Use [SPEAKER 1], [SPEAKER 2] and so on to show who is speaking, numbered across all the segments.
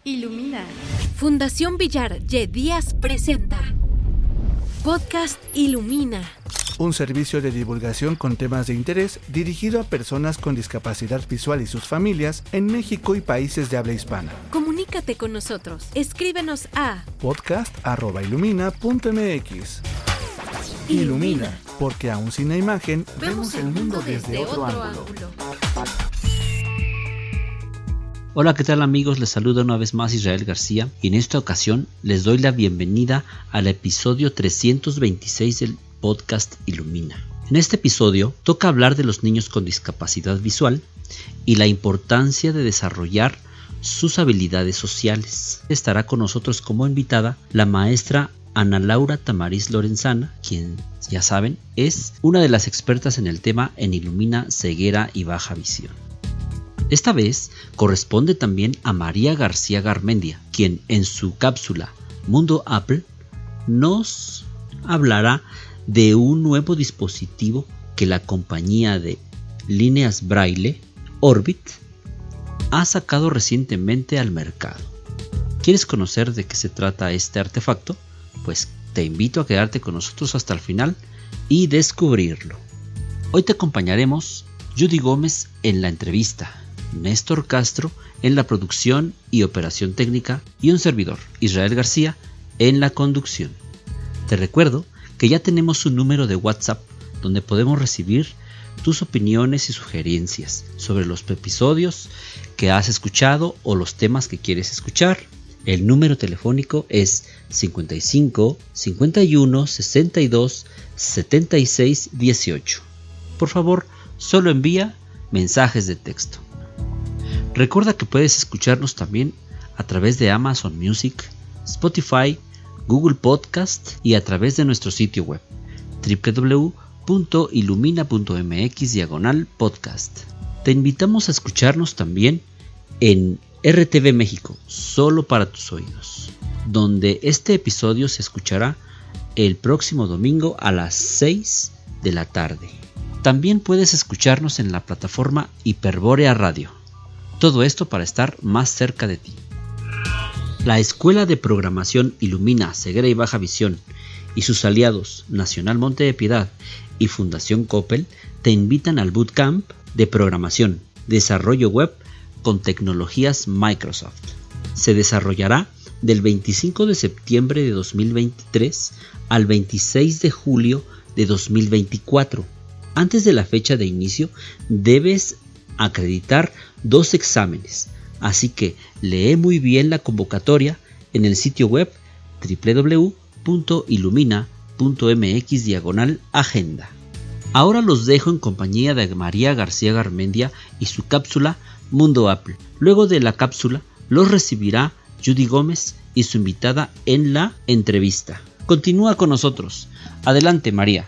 [SPEAKER 1] Ilumina.
[SPEAKER 2] Fundación Villar Ye Díaz presenta Podcast Ilumina.
[SPEAKER 3] Un servicio de divulgación con temas de interés dirigido a personas con discapacidad visual y sus familias en México y países de habla hispana.
[SPEAKER 2] Comunícate con nosotros. Escríbenos a
[SPEAKER 3] podcast@ilumina.mx. Ilumina, porque aún sin la imagen, vemos el mundo desde otro ángulo.
[SPEAKER 4] Hola, ¿qué tal amigos? Les saluda una vez más Israel García y en esta ocasión les doy la bienvenida al episodio 326 del podcast Ilumina. En este episodio toca hablar de los niños con discapacidad visual y la importancia de desarrollar sus habilidades sociales. Estará con nosotros como invitada la maestra Ana Laura Tamariz Lorenzana, quien, ya saben, es una de las expertas en el tema en Ilumina Ceguera y Baja Visión. Esta vez corresponde también a María García Garmendia, quien en su cápsula Mundo Apple nos hablará de un nuevo dispositivo que la compañía de líneas Braille, Orbit, ha sacado recientemente al mercado. ¿Quieres conocer de qué se trata este artefacto? Pues te invito a quedarte con nosotros hasta el final y descubrirlo. Hoy te acompañaremos Judy Gómez en la entrevista, Néstor Castro en la producción y operación técnica y un servidor, Israel García, en la conducción. Te recuerdo que ya tenemos un número de WhatsApp donde podemos recibir tus opiniones y sugerencias sobre los episodios que has escuchado o los temas que quieres escuchar. El número telefónico es 55 51 62 76 18. Por favor, solo envía mensajes de texto. Recuerda que puedes escucharnos también a través de Amazon Music, Spotify, Google Podcast y a través de nuestro sitio web www.ilumina.mx/podcast. Te invitamos a escucharnos también en RTV México, solo para tus oídos, donde este episodio se escuchará el próximo domingo a las 6 de la tarde. También puedes escucharnos en la plataforma Hiperbórea Radio. Todo esto para estar más cerca de ti. La Escuela de Programación Ilumina Ceguera y Baja Visión y sus aliados Nacional Monte de Piedad y Fundación Coppel te invitan al Bootcamp de Programación, Desarrollo Web con tecnologías Microsoft. Se desarrollará del 25 de septiembre de 2023 al 26 de julio de 2024. Antes de la fecha de inicio debes acreditar 2 exámenes, así que lee muy bien la convocatoria en el sitio web www.ilumina.mx/agenda. Ahora los dejo en compañía de María García Garmendia y su cápsula Mundo Apple. Luego de la cápsula los recibirá Judy Gómez y su invitada en la entrevista. Continúa con nosotros. Adelante, María.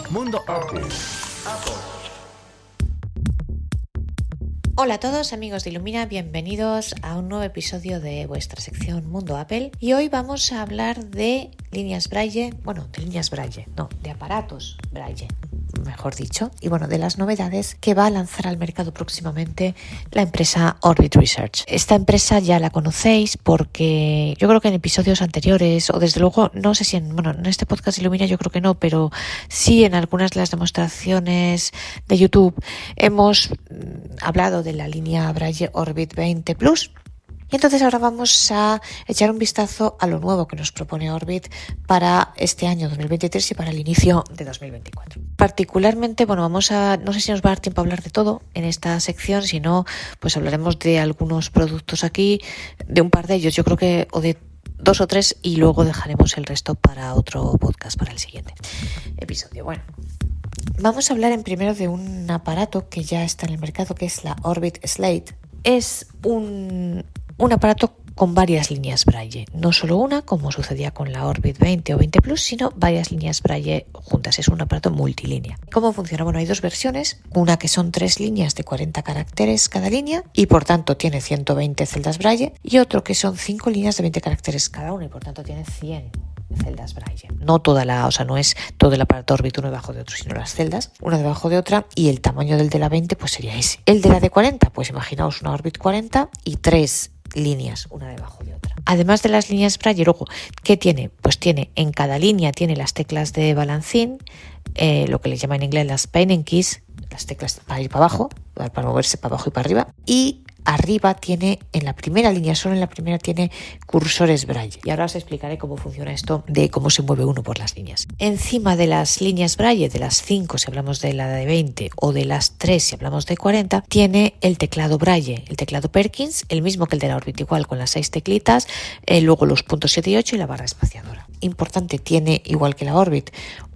[SPEAKER 3] Mundo Apple.
[SPEAKER 5] Hola a todos amigos de Ilumina, bienvenidos a un nuevo episodio de vuestra sección Mundo Apple y hoy vamos a hablar de líneas Braille, de aparatos Braille, mejor dicho, y de las novedades que va a lanzar al mercado próximamente la empresa Orbit Research. Esta empresa ya la conocéis porque yo creo que en episodios anteriores, o desde luego, no sé si en este podcast Ilumina yo creo que no, pero sí en algunas de las demostraciones de YouTube hemos hablado de la línea Braille Orbit 20 Plus. Y entonces ahora vamos a echar un vistazo a lo nuevo que nos propone Orbit para este año 2023 y para el inicio de 2024. Particularmente, no sé si nos va a dar tiempo a hablar de todo en esta sección, si no, pues hablaremos de algunos productos aquí, de un par de ellos, yo creo que, o de 2 o 3, y luego dejaremos el resto para otro podcast, para el siguiente episodio. Vamos a hablar primero de un aparato que ya está en el mercado, que es la Orbit Slate. Es un aparato con varias líneas Braille, no solo una, como sucedía con la Orbit 20 o 20 Plus, sino varias líneas Braille juntas. Es un aparato multilínea. ¿Cómo funciona? Hay 2 versiones, una que son 3 líneas de 40 caracteres cada línea y por tanto tiene 120 celdas Braille, y otro que son 5 líneas de 20 caracteres cada una y por tanto tiene 100 celdas Braille. No es todo el aparato Orbit uno debajo de otro, sino las celdas, una debajo de otra, y el tamaño del de la 20 pues sería ese. El de la de 40, pues imaginaos una Orbit 40 y 3 líneas, una debajo de otra. Además de las líneas Braille, luego, ¿qué tiene? Pues en cada línea tiene las teclas de balancín, lo que le llaman en inglés las pointing keys, las teclas para ir para abajo, para moverse para abajo y para arriba, y arriba tiene, en la primera línea, solo en la primera tiene cursores Braille. Y ahora os explicaré cómo funciona esto de cómo se mueve uno por las líneas. Encima de las líneas Braille, de las 5 si hablamos de la de 20 o de las 3 si hablamos de 40, tiene el teclado Braille, el teclado Perkins, el mismo que el de la Orbit igual, con las 6 teclitas, luego los puntos 7 y 8 y la barra espaciadora. Importante, tiene igual que la Orbit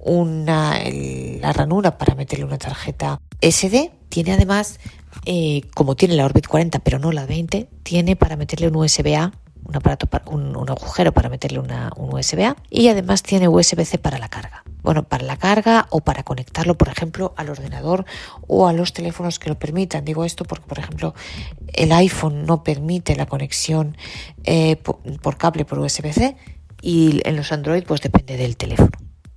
[SPEAKER 5] la ranura para meterle una tarjeta SD. Tiene además, como tiene la Orbit 40 pero no la 20, tiene para meterle un USB-A, un agujero para meterle un USB-A, y además tiene USB-C para la carga. Bueno, para la carga o para conectarlo, por ejemplo, al ordenador o a los teléfonos que lo permitan. Digo esto porque, por ejemplo, el iPhone no permite la conexión por cable por USB-C, y en los Android pues depende del teléfono,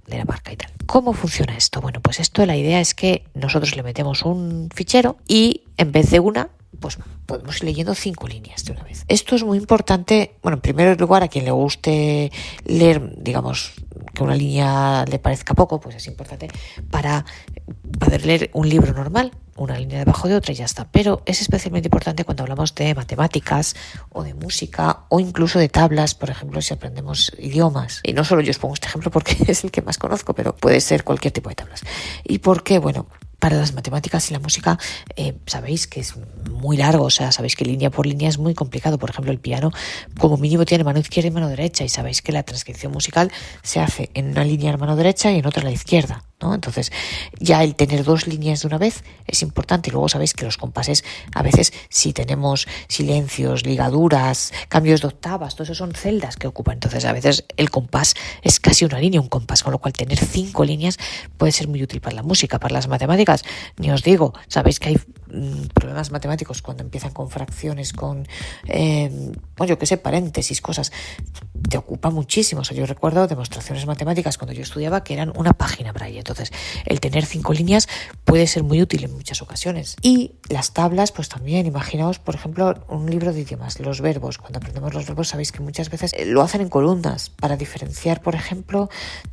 [SPEAKER 5] de la marca y tal. ¿Cómo funciona esto? Bueno, pues la idea es que nosotros le metemos un fichero y en vez de una, pues podemos ir leyendo 5 líneas de una vez. Esto es muy importante, bueno, en primer lugar, a quien le guste leer, digamos, que una línea le parezca poco, pues es importante para poder leer un libro normal, una línea debajo de otra y ya está. Pero es especialmente importante cuando hablamos de matemáticas o de música o incluso de tablas, por ejemplo, si aprendemos idiomas. Y no solo yo os pongo este ejemplo porque es el que más conozco, pero puede ser cualquier tipo de tablas. ¿Y por qué? Bueno, para las matemáticas y la música sabéis que es muy largo, o sea, sabéis que línea por línea es muy complicado. Por ejemplo, el piano como mínimo tiene mano izquierda y mano derecha, y sabéis que la transcripción musical se hace en una línea a la mano derecha y en otra a la izquierda, ¿no? Entonces, ya el tener 2 líneas de una vez es importante. Y luego sabéis que los compases, a veces, si tenemos silencios, ligaduras, cambios de octavas, todo eso son celdas que ocupan. Entonces, a veces el compás es casi una línea, un compás, con lo cual tener 5 líneas puede ser muy útil para la música. Para las matemáticas, ni os digo, sabéis que hay problemas matemáticos cuando empiezan con fracciones, con, paréntesis, cosas, te ocupa muchísimo. O sea, yo recuerdo demostraciones matemáticas cuando yo estudiaba que eran una página Braille. Entonces, el tener 5 líneas puede ser muy útil en muchas ocasiones. Y las tablas, pues también, imaginaos, por ejemplo, un libro de idiomas, los verbos. Cuando aprendemos los verbos, sabéis que muchas veces lo hacen en columnas para diferenciar, por ejemplo,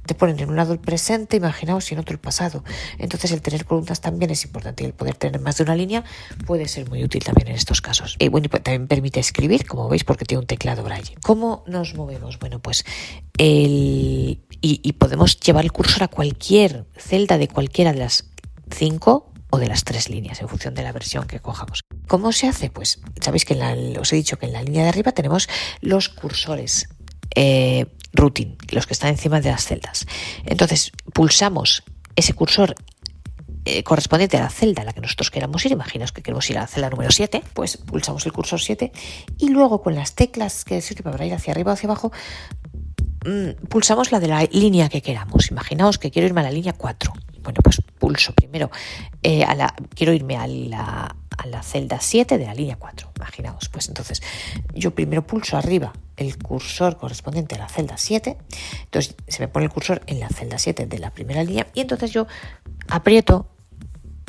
[SPEAKER 5] te ponen en un lado el presente, imaginaos, y en otro el pasado. Entonces, el tener columnas también es importante, y el poder tener más de una línea puede ser muy útil también en estos casos. Y también permite escribir, como veis, porque tiene un teclado Braille. ¿Cómo nos movemos? Bueno, pues y podemos llevar el cursor a cualquier celda de cualquiera de las 5 o de las 3 líneas, en función de la versión que cojamos. ¿Cómo se hace? Pues sabéis que os he dicho que en la línea de arriba tenemos los cursores routing, los que están encima de las celdas. Entonces, pulsamos ese cursor correspondiente a la celda a la que nosotros queramos ir. Imaginaos que queremos ir a la celda número 7, pues pulsamos el cursor 7 y luego con las teclas que sirven para ir hacia arriba o hacia abajo, pulsamos la de la línea que queramos. Imaginaos que quiero irme a la línea 4. Bueno, pues pulso primero, quiero irme a la celda 7 de la línea 4. Imaginaos, pues entonces yo primero pulso arriba el cursor correspondiente a la celda 7, entonces se me pone el cursor en la celda 7 de la primera línea y entonces yo aprieto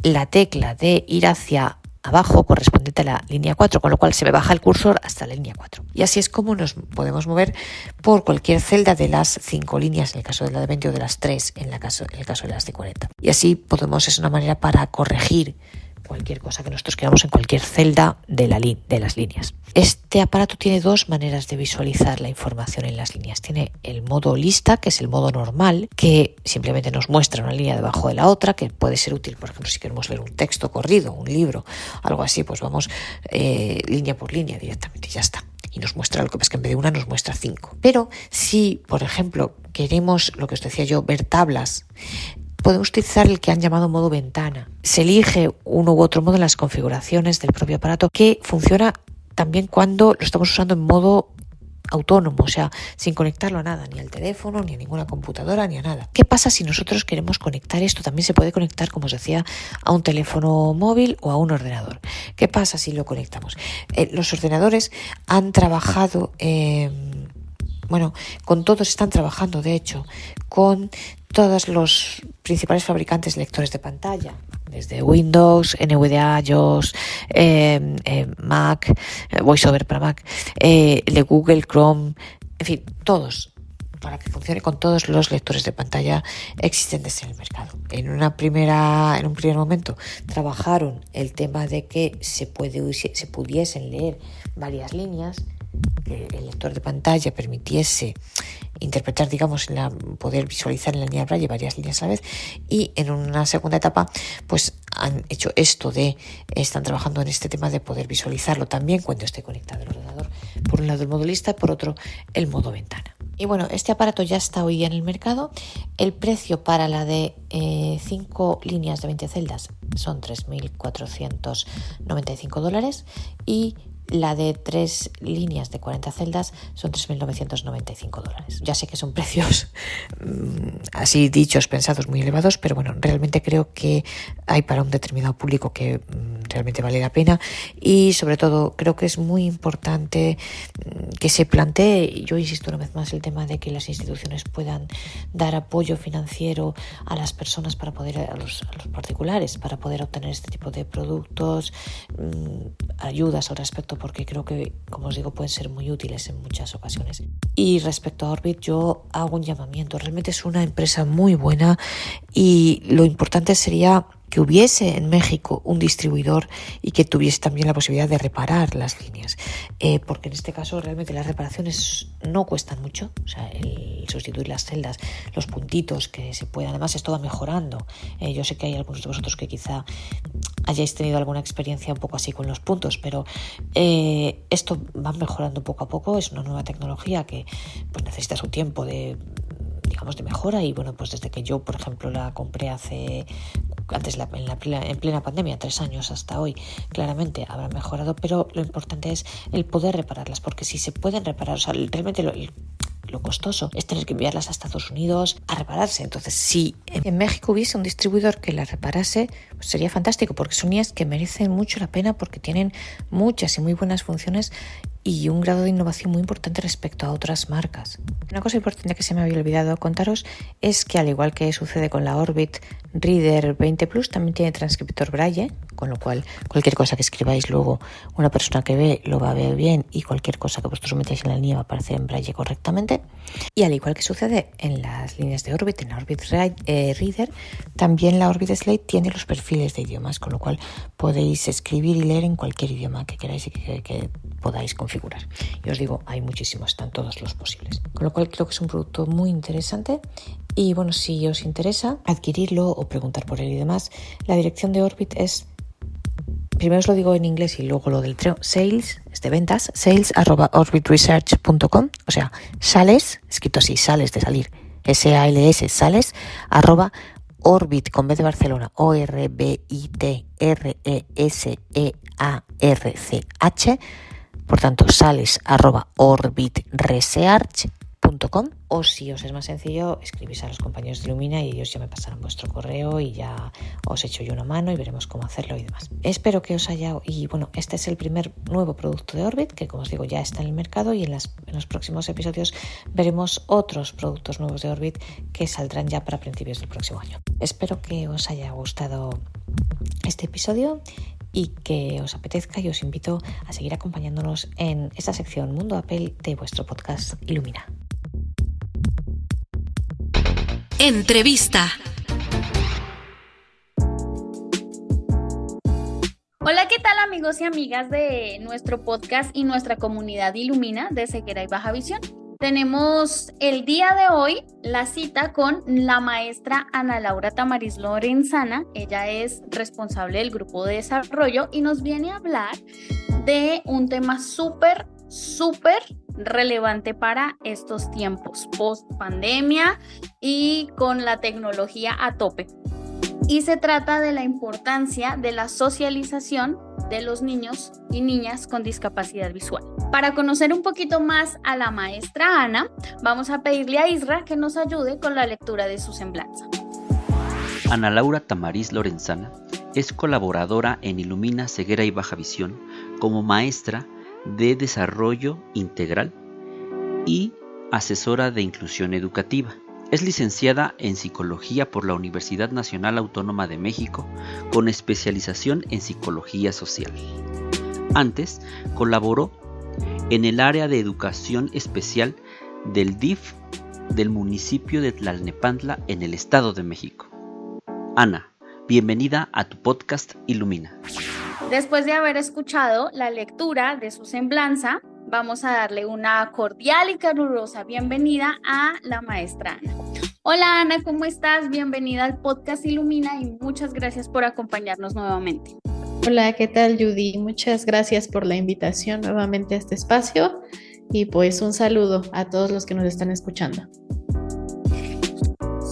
[SPEAKER 5] la tecla de ir hacia abajo correspondiente a la línea 4, con lo cual se me baja el cursor hasta la línea 4. Y así es como nos podemos mover por cualquier celda de las 5 líneas, en el caso de la de 20, o de las 3, en el caso de las de 40. Y así es una manera para corregir cualquier cosa que nosotros queramos en cualquier celda de las líneas. Este aparato tiene 2 maneras de visualizar la información en las líneas. Tiene el modo lista, que es el modo normal, que simplemente nos muestra una línea debajo de la otra, que puede ser útil, por ejemplo, si queremos leer un texto corrido, un libro, algo así, pues vamos línea por línea directamente y ya está. Y nos muestra, lo que pasa es que en vez de una nos muestra 5. Pero si, por ejemplo, queremos, lo que os decía yo, ver tablas, podemos utilizar el que han llamado modo ventana. Se elige uno u otro modo en las configuraciones del propio aparato, que funciona también cuando lo estamos usando en modo autónomo, o sea, sin conectarlo a nada, ni al teléfono, ni a ninguna computadora, ni a nada. ¿Qué pasa si nosotros queremos conectar esto? También se puede conectar, como os decía, a un teléfono móvil o a un ordenador. ¿Qué pasa si lo conectamos? Los ordenadores han trabajado con todos están trabajando, de hecho, con todos los principales fabricantes de lectores de pantalla, desde Windows, NVDA, iOS, Mac, VoiceOver para Mac, de Google, Chrome, en fin, todos, para que funcione con todos los lectores de pantalla existentes en el mercado. En un primer momento trabajaron el tema de que se pudiesen leer varias líneas, que el lector de pantalla permitiese interpretar, poder visualizar en la línea de braille varias líneas a la vez, y en una segunda etapa pues han hecho están trabajando en este tema de poder visualizarlo también cuando esté conectado el ordenador, por un lado el modo lista, por otro el modo ventana. Y bueno, este aparato ya está hoy día en el mercado. El precio para la de 5 líneas de 20 celdas son $3.495 y la de 3 líneas de 40 celdas son $3.995. Ya sé que son precios así dichos, pensados, muy elevados, pero bueno, realmente creo que hay para un determinado público que realmente vale la pena, y sobre todo creo que es muy importante que se plantee, yo insisto una vez más, el tema de que las instituciones puedan dar apoyo financiero a las personas a los particulares, para poder obtener este tipo de productos, ayudas al respecto, porque creo que, como os digo, pueden ser muy útiles en muchas ocasiones. Y respecto a Orbit, yo hago un llamamiento. Realmente es una empresa muy buena, y lo importante sería que hubiese en México un distribuidor y que tuviese también la posibilidad de reparar las líneas, porque en este caso realmente las reparaciones no cuestan mucho. O sea, el sustituir las celdas, los puntitos que se puedan, además esto va mejorando. Yo sé que hay algunos de vosotros que quizá hayáis tenido alguna experiencia un poco así con los puntos, pero esto va mejorando poco a poco. Es una nueva tecnología que pues necesita su tiempo de mejora, y bueno, pues desde que yo, por ejemplo, la compré en plena pandemia, 3 años hasta hoy, claramente habrá mejorado, pero lo importante es el poder repararlas, porque si se pueden reparar, o sea, realmente lo costoso es tener que enviarlas a Estados Unidos a repararse. Entonces, si en México hubiese un distribuidor que las reparase, pues sería fantástico, porque son líneas que merecen mucho la pena, porque tienen muchas y muy buenas funciones y un grado de innovación muy importante respecto a otras marcas. Una cosa importante que se me había olvidado contaros es que, al igual que sucede con la Orbit Reader 20 Plus, también tiene transcriptor Braille, con lo cual cualquier cosa que escribáis luego, una persona que ve lo va a ver bien, y cualquier cosa que vosotros metáis en la línea va a aparecer en Braille correctamente. Y al igual que sucede en las líneas de Orbit, en la Orbit Reader, también la Orbit Slate tiene los perfiles de idiomas, con lo cual podéis escribir y leer en cualquier idioma que queráis y que podáis configurar. Y os digo, hay muchísimos, están todos los posibles. Con lo cual creo que es un producto muy interesante. Y bueno, si os interesa adquirirlo o preguntar por él y demás, la dirección de Orbit es, primero os lo digo en inglés y luego lo deletreo, sales, es de ventas, sales@orbitresearch.com, o sea, sales, escrito así, sales de salir, S-A-L-S, sales, @orbit, con B de Barcelona, ORBITRESEARCH, por tanto, sales@orbitresearch.com, o si os es más sencillo, escribís a los compañeros de Illumina y ellos ya me pasarán vuestro correo y ya os echo yo una mano y veremos cómo hacerlo y demás. Espero que os haya... Y bueno, este es el primer nuevo producto de Orbit, que como os digo ya está en el mercado, y en los próximos episodios veremos otros productos nuevos de Orbit que saldrán ya para principios del próximo año. Espero que os haya gustado este episodio y que os apetezca, y os invito a seguir acompañándonos en esta sección Mundo Apple de vuestro podcast Illumina.
[SPEAKER 2] Entrevista.
[SPEAKER 1] Hola, ¿qué tal, amigos y amigas de nuestro podcast y nuestra comunidad Illumina de ceguera y baja visión? Tenemos el día de hoy la cita con la maestra Ana Laura Tamariz Lorenzana. Ella es responsable del grupo de desarrollo y nos viene a hablar de un tema súper relevante para estos tiempos post pandemia y con la tecnología a tope. Y se trata de la importancia de la socialización de los niños y niñas con discapacidad visual. Para conocer un poquito más a la maestra Ana, vamos a pedirle a Isra que nos ayude con la lectura de su semblanza.
[SPEAKER 4] Ana Laura Tamariz Lorenzana es colaboradora en Illumina Ceguera y Baja Visión como maestra de desarrollo integral y asesora de inclusión educativa. Es licenciada en Psicología por la Universidad Nacional Autónoma de México, con especialización en Psicología Social. Antes, colaboró en el área de Educación Especial del DIF del municipio de Tlalnepantla en el Estado de México. Ana, bienvenida a tu podcast Ilumina.
[SPEAKER 1] Después de haber escuchado la lectura de su semblanza, vamos a darle una cordial y calurosa bienvenida a la maestra Ana. Hola Ana, ¿cómo estás? Bienvenida al podcast Ilumina y muchas gracias por acompañarnos nuevamente.
[SPEAKER 6] Hola, ¿qué tal Judy? Muchas gracias por la invitación nuevamente a este espacio y pues un saludo a todos los que nos están escuchando.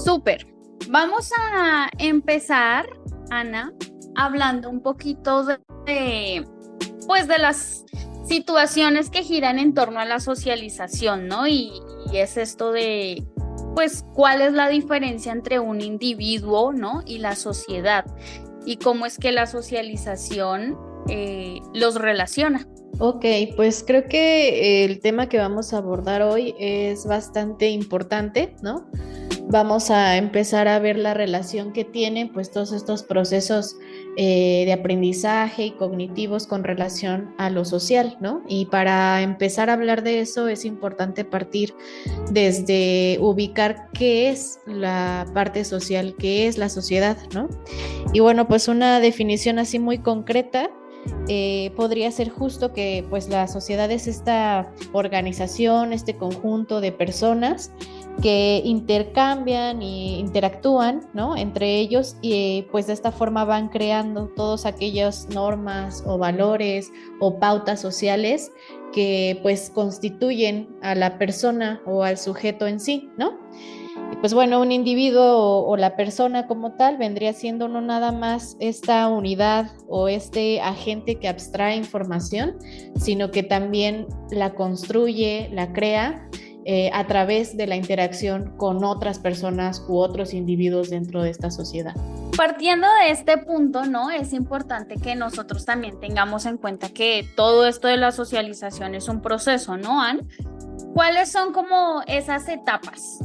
[SPEAKER 1] Súper. Vamos a empezar, Ana, hablando un poquito de las situaciones que giran en torno a la socialización, ¿no? Y es esto de, pues, cuál es la diferencia entre un individuo, ¿no? Y la sociedad, y cómo es que la socialización los relaciona.
[SPEAKER 6] Ok, pues creo que el tema que vamos a abordar hoy es bastante importante, ¿no? Vamos a empezar a ver la relación que tienen pues todos estos procesos de aprendizaje y cognitivos con relación a lo social, ¿no? Y para empezar a hablar de eso es importante partir desde ubicar qué es la parte social, qué es la sociedad, ¿no? Y bueno, pues una definición así muy concreta podría ser justo que pues la sociedad es esta organización, este conjunto de personas que intercambian e interactúan, ¿no? Entre ellos y pues de esta forma van creando todas aquellas normas o valores o pautas sociales que pues constituyen a la persona o al sujeto en sí, ¿no? Y pues bueno, un individuo o la persona como tal vendría siendo no nada más esta unidad o este agente que abstrae información, sino que también la construye, la crea a través de la interacción con otras personas u otros individuos dentro de esta sociedad.
[SPEAKER 1] Partiendo de este punto, ¿no? Es importante que nosotros también tengamos en cuenta que todo esto de la socialización es un proceso, ¿no, Ann? ¿Cuáles son como esas etapas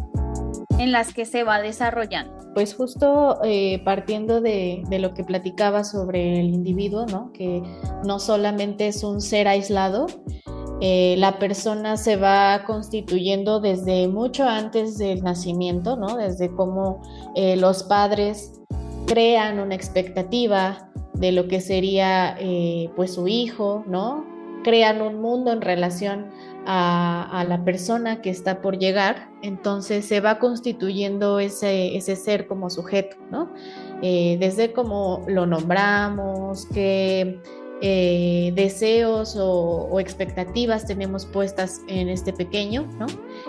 [SPEAKER 1] en las que se va desarrollando?
[SPEAKER 6] Pues justo partiendo de lo que platicaba sobre el individuo, ¿no? Que no solamente es un ser aislado, la persona se va constituyendo desde mucho antes del nacimiento, ¿no? Desde cómo los padres crean una expectativa de lo que sería pues su hijo, ¿no? Crean un mundo en relación a la persona que está por llegar, entonces se va constituyendo ese ser como sujeto, ¿no? Desde cómo lo nombramos, qué deseos o expectativas tenemos puestas en este pequeño, ¿no?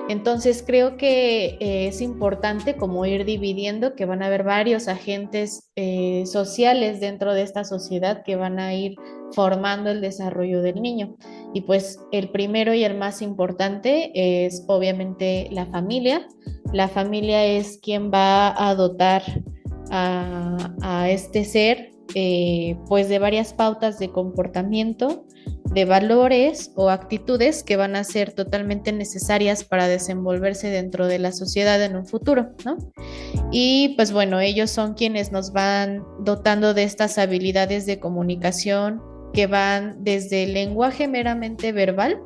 [SPEAKER 6] Entonces creo que es importante como ir dividiendo que van a haber varios agentes sociales dentro de esta sociedad que van a ir formando el desarrollo del niño. Y pues el primero y el más importante es obviamente la familia. La familia es quien va a dotar a este ser pues de varias pautas de comportamiento, de valores o actitudes que van a ser totalmente necesarias para desenvolverse dentro de la sociedad en un futuro, ¿no? Y pues bueno, ellos son quienes nos van dotando de estas habilidades de comunicación que van desde el lenguaje meramente verbal,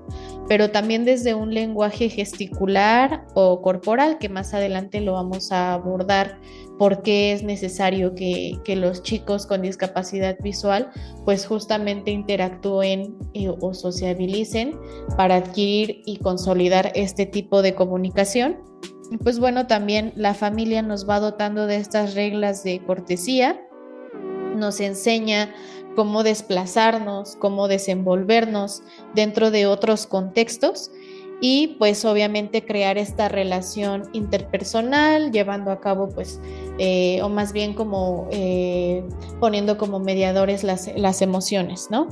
[SPEAKER 6] pero también desde un lenguaje gesticular o corporal, que más adelante lo vamos a abordar, porque es necesario que los chicos con discapacidad visual pues justamente interactúen o sociabilicen para adquirir y consolidar este tipo de comunicación. Y pues bueno, también la familia nos va dotando de estas reglas de cortesía, nos enseña cómo desplazarnos, cómo desenvolvernos dentro de otros contextos y pues obviamente crear esta relación interpersonal, llevando a cabo pues, o más bien como poniendo como mediadores las emociones, ¿no?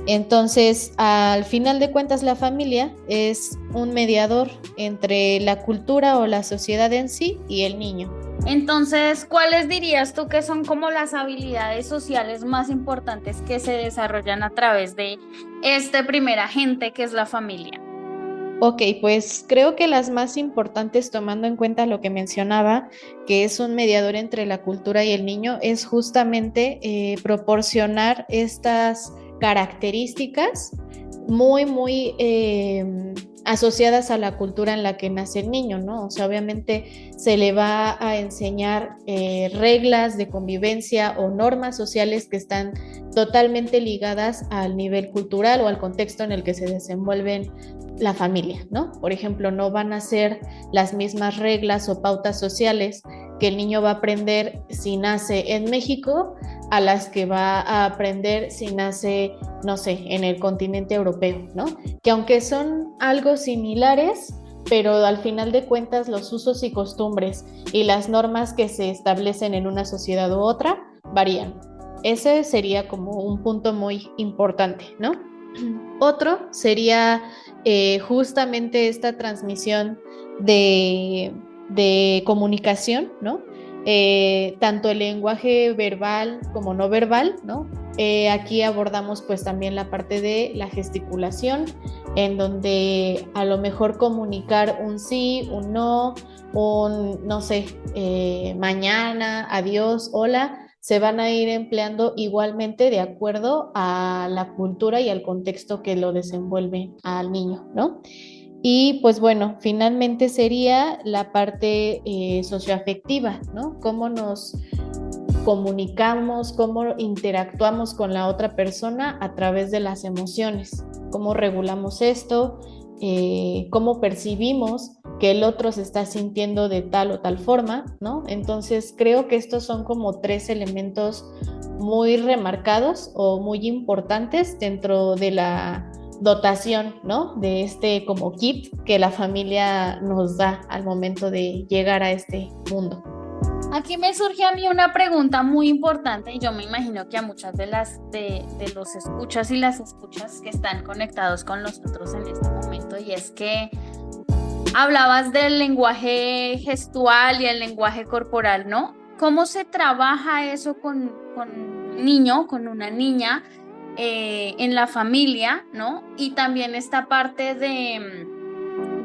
[SPEAKER 6] Entonces, al final de cuentas, la familia es un mediador entre la cultura o la sociedad en sí y el niño.
[SPEAKER 1] Entonces, ¿cuáles dirías tú que son como las habilidades sociales más importantes que se desarrollan a través de este primer agente que es la familia?
[SPEAKER 6] Ok, pues creo que las más importantes, tomando en cuenta lo que mencionaba, que es un mediador entre la cultura y el niño, es justamente proporcionar estas características muy asociadas a la cultura en la que nace el niño, ¿no? O sea, obviamente se le va a enseñar reglas de convivencia o normas sociales que están totalmente ligadas al nivel cultural o al contexto en el que se desenvuelven la familia, ¿no? Por ejemplo, no van a ser las mismas reglas o pautas sociales que el niño va a aprender si nace en México a las que va a aprender si nace, no sé, en el continente europeo, ¿no? Que aunque son algo similares, pero al final de cuentas los usos y costumbres y las normas que se establecen en una sociedad u otra varían. Ese sería como un punto muy importante, ¿no? Otro sería justamente esta transmisión de comunicación, ¿no? Tanto el lenguaje verbal como no verbal, ¿no? Aquí abordamos pues también la parte de la gesticulación, en donde a lo mejor comunicar un sí, un no, un no sé, mañana, adiós, hola, se van a ir empleando igualmente de acuerdo a la cultura y al contexto que lo desenvuelve al niño, ¿no? Y pues bueno, finalmente sería la parte socioafectiva, ¿no? Cómo nos comunicamos, cómo interactuamos con la otra persona a través de las emociones, cómo regulamos esto, cómo percibimos que el otro se está sintiendo de tal o tal forma, ¿no? Entonces creo que estos son como 3 elementos muy remarcados o muy importantes dentro de la dotación, ¿no? De este como kit que la familia nos da al momento de llegar a este mundo.
[SPEAKER 1] Aquí me surge a mí una pregunta muy importante y yo me imagino que a muchas de los escuchas y las escuchas que están conectados con nosotros en este momento, y es que hablabas del lenguaje gestual y el lenguaje corporal, ¿no? ¿Cómo se trabaja eso con un niño, con una niña en la familia, ¿no? Y también esta parte de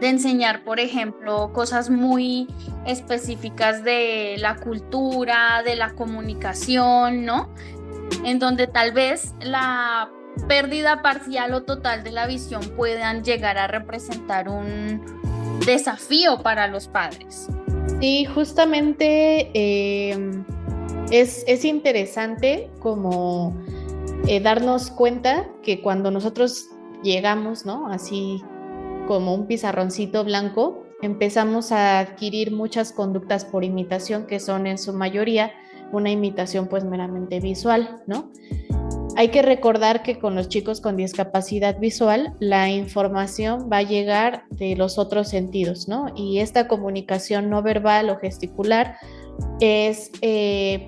[SPEAKER 1] enseñar, por ejemplo, cosas muy específicas de la cultura, de la comunicación, ¿no? En donde tal vez la pérdida parcial o total de la visión puedan llegar a representar un desafío para los padres.
[SPEAKER 6] Sí, justamente es interesante como darnos cuenta que cuando nosotros llegamos, ¿no? Así como un pizarroncito blanco, empezamos a adquirir muchas conductas por imitación que son en su mayoría una imitación pues meramente visual, ¿no? Hay que recordar que con los chicos con discapacidad visual la información va a llegar de los otros sentidos, ¿no? Y esta comunicación no verbal o gesticular es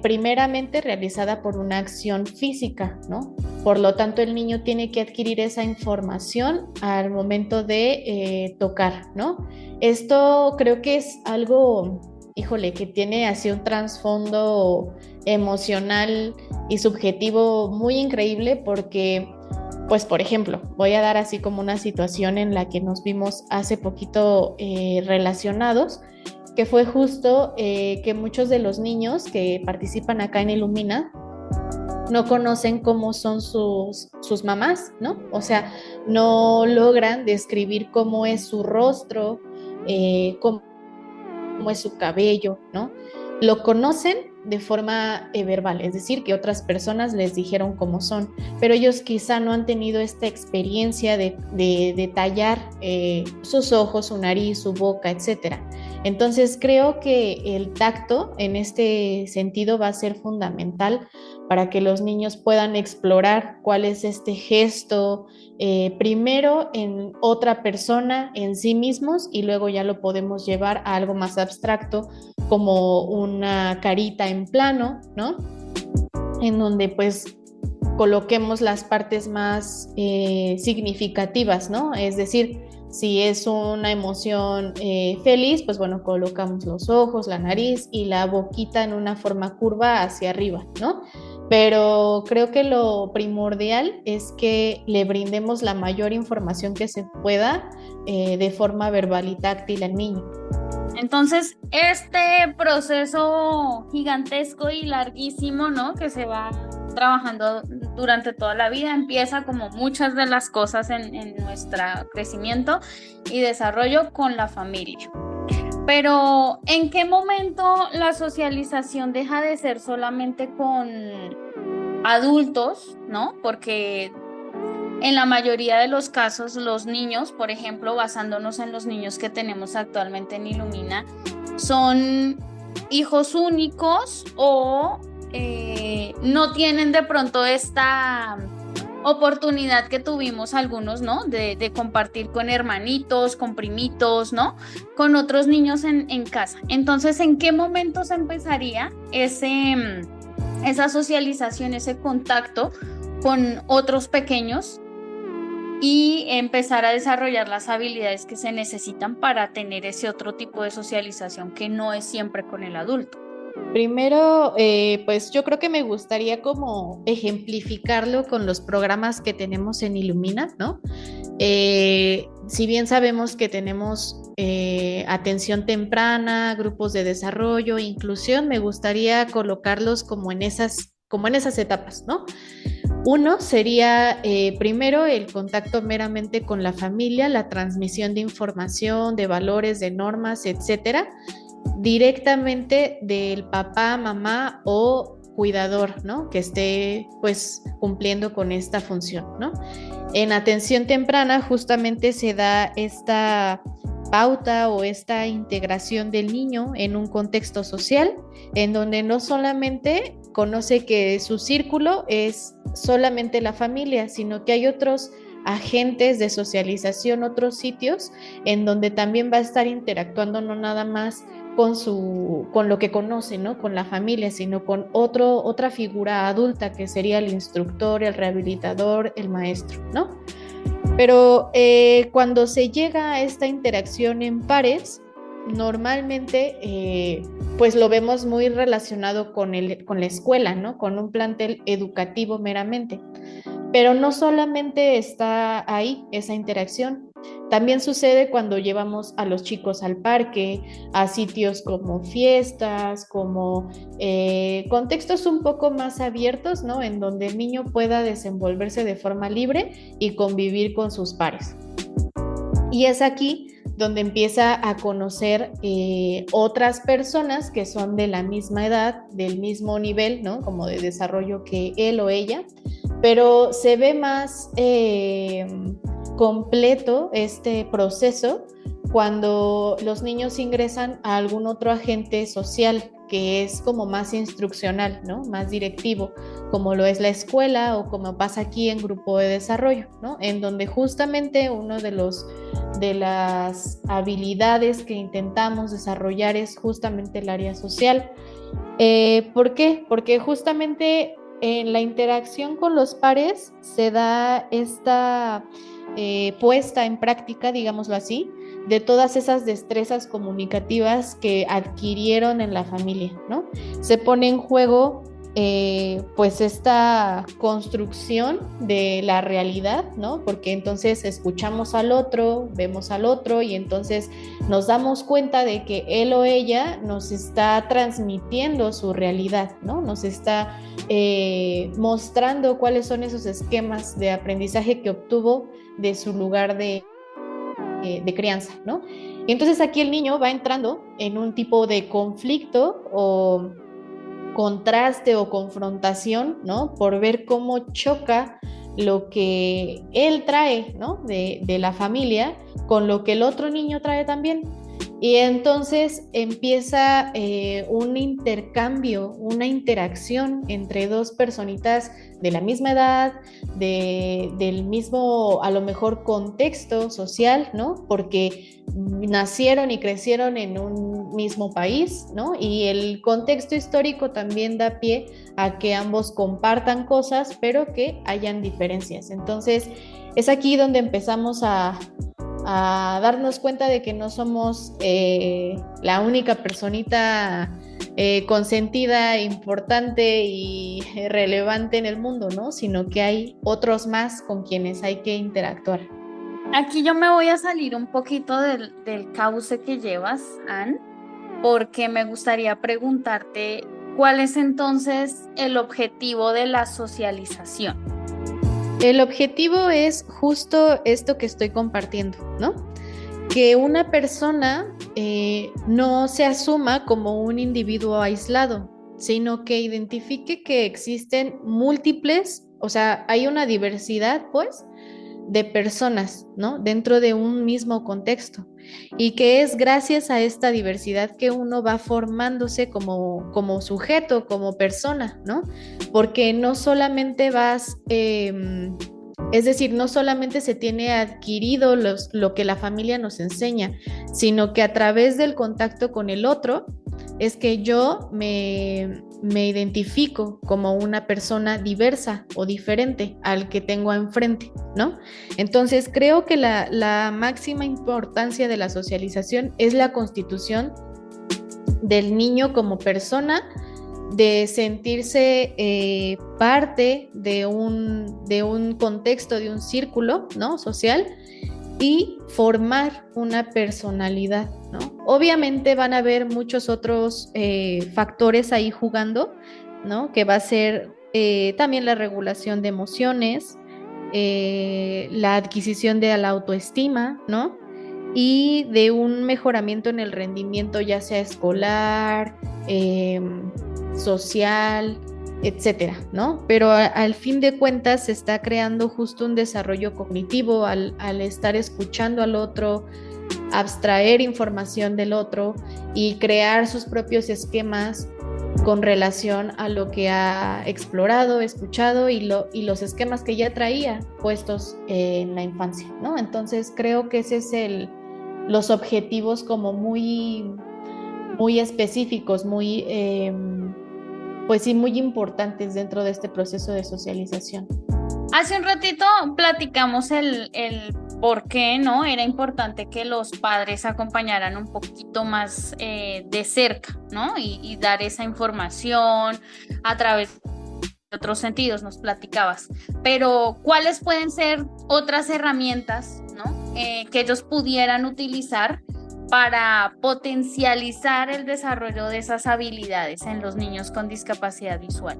[SPEAKER 6] primeramente realizada por una acción física, ¿no? Por lo tanto, el niño tiene que adquirir esa información al momento de tocar, ¿no? Esto creo que es algo, híjole, que tiene así un trasfondo emocional y subjetivo muy increíble porque, pues, por ejemplo, voy a dar así como una situación en la que nos vimos hace poquito relacionados, que fue justo que muchos de los niños que participan acá en Ilumina no conocen cómo son sus mamás, ¿no? O sea, no logran describir cómo es su rostro, cómo es su cabello, ¿no? Lo conocen de forma verbal, es decir, que otras personas les dijeron cómo son, pero ellos quizá no han tenido esta experiencia de detallar sus ojos, su nariz, su boca, etcétera. Entonces creo que el tacto en este sentido va a ser fundamental para que los niños puedan explorar cuál es este gesto, primero en otra persona, en sí mismos, y luego ya lo podemos llevar a algo más abstracto, como una carita en plano, ¿no? En donde pues coloquemos las partes más significativas, ¿no? Es decir, si es una emoción feliz, pues bueno, colocamos los ojos, la nariz y la boquita en una forma curva hacia arriba, ¿no? pero creo que lo primordial es que le brindemos la mayor información que se pueda de forma verbal y táctil al niño.
[SPEAKER 1] Entonces, este proceso gigantesco y larguísimo, ¿no?, que se va trabajando durante toda la vida, empieza como muchas de las cosas en nuestro crecimiento y desarrollo con la familia. Pero, ¿en qué momento la socialización deja de ser solamente con adultos, ¿no? Porque en la mayoría de los casos, los niños, por ejemplo, basándonos en los niños que tenemos actualmente en Ilumina, son hijos únicos o no tienen de pronto esta oportunidad que tuvimos algunos, ¿no? De compartir con hermanitos, con primitos, ¿no? Con otros niños en casa. Entonces, ¿en qué momento se empezaría esa socialización, ese contacto con otros pequeños y empezar a desarrollar las habilidades que se necesitan para tener ese otro tipo de socialización que no es siempre con el adulto?
[SPEAKER 6] Primero, pues yo creo que me gustaría como ejemplificarlo con los programas que tenemos en Ilumina, ¿no? Si bien sabemos que tenemos atención temprana, grupos de desarrollo, inclusión, me gustaría colocarlos como en esas etapas, ¿no? Uno sería primero el contacto meramente con la familia, la transmisión de información, de valores, de normas, etcétera, directamente del papá, mamá o cuidador, ¿no?, que esté pues cumpliendo con esta función, ¿no? En atención temprana justamente se da esta pauta o esta integración del niño en un contexto social en donde no solamente conoce que su círculo es solamente la familia, sino que hay otros agentes de socialización, otros sitios en donde también va a estar interactuando no nada más con lo que conoce, ¿no?, con la familia, sino con otra figura adulta que sería el instructor, el rehabilitador, el maestro, ¿no? Pero cuando se llega a esta interacción en pares, normalmente pues lo vemos muy relacionado con la escuela, ¿no?, con un plantel educativo meramente. Pero no solamente está ahí esa interacción, también sucede cuando llevamos a los chicos al parque, a sitios como fiestas, como contextos un poco más abiertos, ¿no?, en donde el niño pueda desenvolverse de forma libre y convivir con sus pares. Y es aquí donde empieza a conocer otras personas que son de la misma edad, del mismo nivel, ¿no?, como de desarrollo que él o ella, pero se ve más completo este proceso cuando los niños ingresan a algún otro agente social que es como más instruccional, ¿no?, más directivo, como lo es la escuela o como pasa aquí en grupo de desarrollo, ¿no?, en donde justamente uno de las habilidades que intentamos desarrollar es justamente el área social. ¿Por qué? Porque justamente en la interacción con los pares se da esta puesta en práctica, digámoslo así, de todas esas destrezas comunicativas que adquirieron en la familia, ¿no? Se pone en juego pues esta construcción de la realidad, ¿no? Porque entonces escuchamos al otro, vemos al otro y entonces nos damos cuenta de que él o ella nos está transmitiendo su realidad, ¿no? Nos está mostrando cuáles son esos esquemas de aprendizaje que obtuvo de su lugar de crianza, ¿no? Y entonces aquí el niño va entrando en un tipo de conflicto o contraste o confrontación, ¿no?, por ver cómo choca lo que él trae, ¿no?, de la familia con lo que el otro niño trae también. Y entonces empieza un intercambio, una interacción entre dos personitas de la misma edad, del mismo, a lo mejor, contexto social, ¿no? Porque nacieron y crecieron en un mismo país, ¿no? Y el contexto histórico también da pie a que ambos compartan cosas, pero que hayan diferencias. Entonces, es aquí donde empezamos a darnos cuenta de que no somos la única personita consentida, importante y relevante en el mundo, ¿no? Sino que hay otros más con quienes hay que interactuar.
[SPEAKER 1] Aquí yo me voy a salir un poquito del cauce que llevas, Ann, porque me gustaría preguntarte cuál es entonces el objetivo de la socialización.
[SPEAKER 6] El objetivo es justo esto que estoy compartiendo, ¿no? Que una persona no se asuma como un individuo aislado, sino que identifique que existen múltiples, o sea, hay una diversidad, pues, de personas, ¿no? Dentro de un mismo contexto, y que es gracias a esta diversidad que uno va formándose como sujeto, como persona, ¿no? Porque no solamente es decir, no solamente se tiene adquirido lo que la familia nos enseña, sino que a través del contacto con el otro es que yo me identifico como una persona diversa o diferente al que tengo enfrente, ¿no? Entonces creo que la máxima importancia de la socialización es la constitución del niño como persona, de sentirse parte de un contexto, de un círculo, ¿no? social, y formar una personalidad, ¿no? Obviamente van a haber muchos otros factores ahí jugando, ¿no? Que va a ser también la regulación de emociones, la adquisición de la autoestima, ¿no? Y de un mejoramiento en el rendimiento, ya sea escolar, social, etcétera, ¿no? Pero al fin de cuentas se está creando justo un desarrollo cognitivo al estar escuchando al otro, abstraer información del otro y crear sus propios esquemas con relación a lo que ha explorado, escuchado y los esquemas que ya traía puestos en la infancia, ¿no? Entonces creo que ese es los objetivos como muy, muy específicos, muy, pues sí, muy importantes dentro de este proceso de socialización.
[SPEAKER 1] Hace un ratito platicamos el por qué, ¿no? Era importante que los padres acompañaran un poquito más de cerca, ¿no? Y dar esa información a través de otros sentidos, nos platicabas. Pero, ¿cuáles pueden ser otras herramientas, ¿no? Que ellos pudieran utilizar para potencializar el desarrollo de esas habilidades en los niños con discapacidad visual?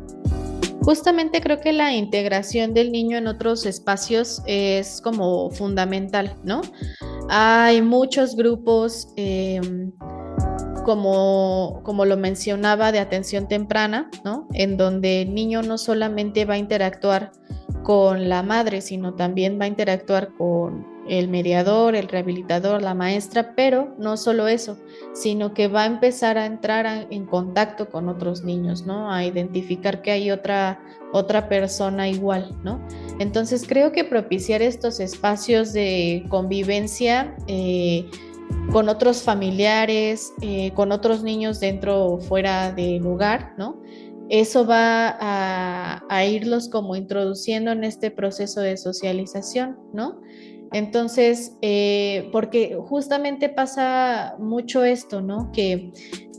[SPEAKER 6] Justamente creo que la integración del niño en otros espacios es como fundamental, ¿no? Hay muchos grupos, como lo mencionaba, de atención temprana, ¿no? En donde el niño no solamente va a interactuar con la madre, sino también va a interactuar con el mediador, el rehabilitador, la maestra, pero no solo eso, sino que va a empezar a entrar en contacto con otros niños, ¿no? A identificar que hay otra persona igual, ¿no? Entonces creo que propiciar estos espacios de convivencia con otros familiares, con otros niños dentro o fuera del lugar, ¿no? Eso va a irlos como introduciendo en este proceso de socialización, ¿no? Entonces, porque justamente pasa mucho esto, ¿no? Que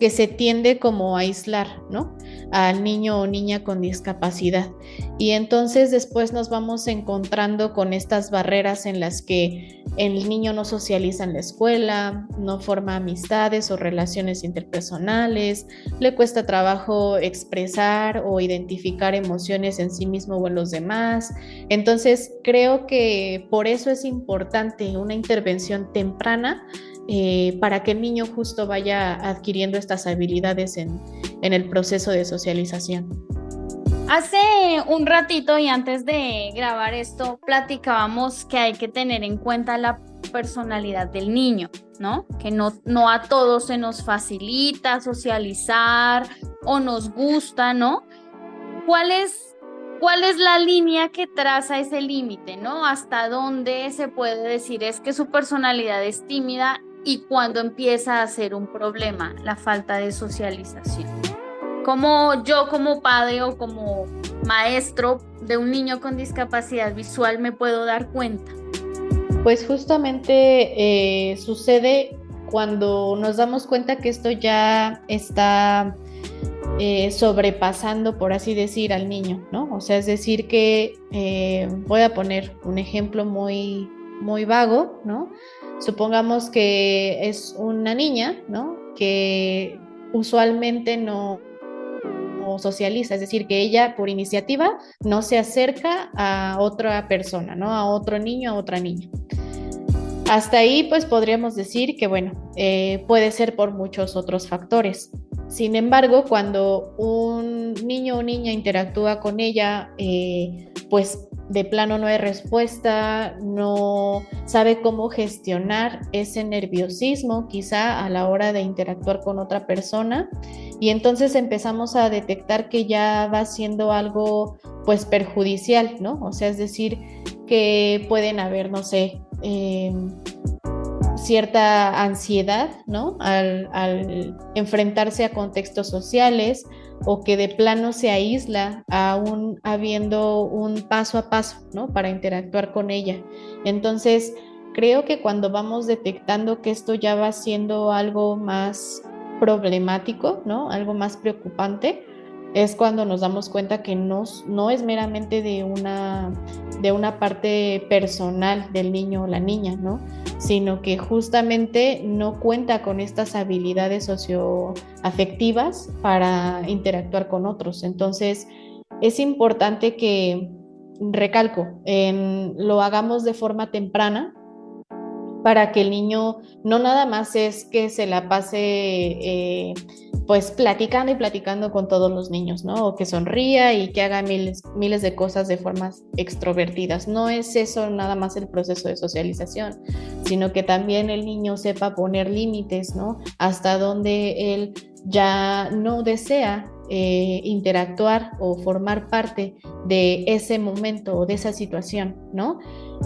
[SPEAKER 6] se tiende como a aislar, ¿no? Al niño o niña con discapacidad. Y entonces después nos vamos encontrando con estas barreras en las que el niño no socializa en la escuela, no forma amistades o relaciones interpersonales, le cuesta trabajo expresar o identificar emociones en sí mismo o en los demás. Entonces, creo que por eso es importante una intervención temprana para que el niño justo vaya adquiriendo estas habilidades en el proceso de socialización.
[SPEAKER 1] Hace un ratito y antes de grabar esto, platicábamos que hay que tener en cuenta la personalidad del niño, ¿no? Que no a todos se nos facilita socializar o nos gusta, ¿no? ¿Cuál es la línea que traza ese límite, ¿no? ¿Hasta dónde se puede decir es que su personalidad es tímida y cuándo empieza a ser un problema la falta de socialización? ¿Cómo yo como padre o como maestro de un niño con discapacidad visual me puedo dar cuenta?
[SPEAKER 6] Pues justamente sucede cuando nos damos cuenta que esto ya está sobrepasando, por así decir, al niño, ¿no? O sea, es decir que voy a poner un ejemplo muy, muy vago, ¿no? Supongamos que es una niña, ¿no? Que usualmente no socializa, es decir, que ella por iniciativa no se acerca a otra persona, ¿no? A otro niño, a otra niña. Hasta ahí, pues podríamos decir que, bueno, puede ser por muchos otros factores. Sin embargo, cuando un niño o niña interactúa con ella, pues de plano no hay respuesta, no sabe cómo gestionar ese nerviosismo quizá a la hora de interactuar con otra persona, y entonces empezamos a detectar que ya va siendo algo pues perjudicial, ¿no? O sea, es decir, que pueden haber, no sé, cierta ansiedad, ¿no? Al enfrentarse a contextos sociales, o que de plano se aísla aún habiendo un paso a paso, ¿no? Para interactuar con ella. Entonces, creo que cuando vamos detectando que esto ya va siendo algo más problemático, ¿no? Algo más preocupante, es cuando nos damos cuenta que no es meramente de una parte personal del niño o la niña, ¿no? Sino que justamente no cuenta con estas habilidades socioafectivas para interactuar con otros. Entonces, es importante que, recalco, lo hagamos de forma temprana, para que el niño no nada más es que se la pase pues platicando y platicando con todos los niños, ¿no? O que sonría y que haga miles de cosas de formas extrovertidas. No es eso nada más el proceso de socialización, sino que también el niño sepa poner límites, ¿no? Hasta donde él ya no desea interactuar o formar parte de ese momento o de esa situación, ¿no?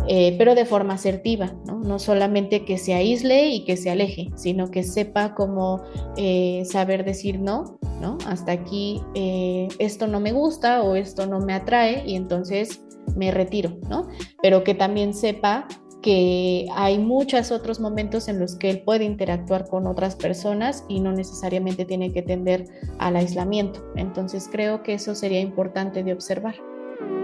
[SPEAKER 6] Pero de forma asertiva, ¿no? No solamente que se aísle y que se aleje, sino que sepa cómo saber decir no, ¿no? Hasta aquí esto no me gusta o esto no me atrae y entonces me retiro, ¿no? Pero que también sepa que hay muchos otros momentos en los que él puede interactuar con otras personas y no necesariamente tiene que tender al aislamiento. Entonces creo que eso sería importante de observar.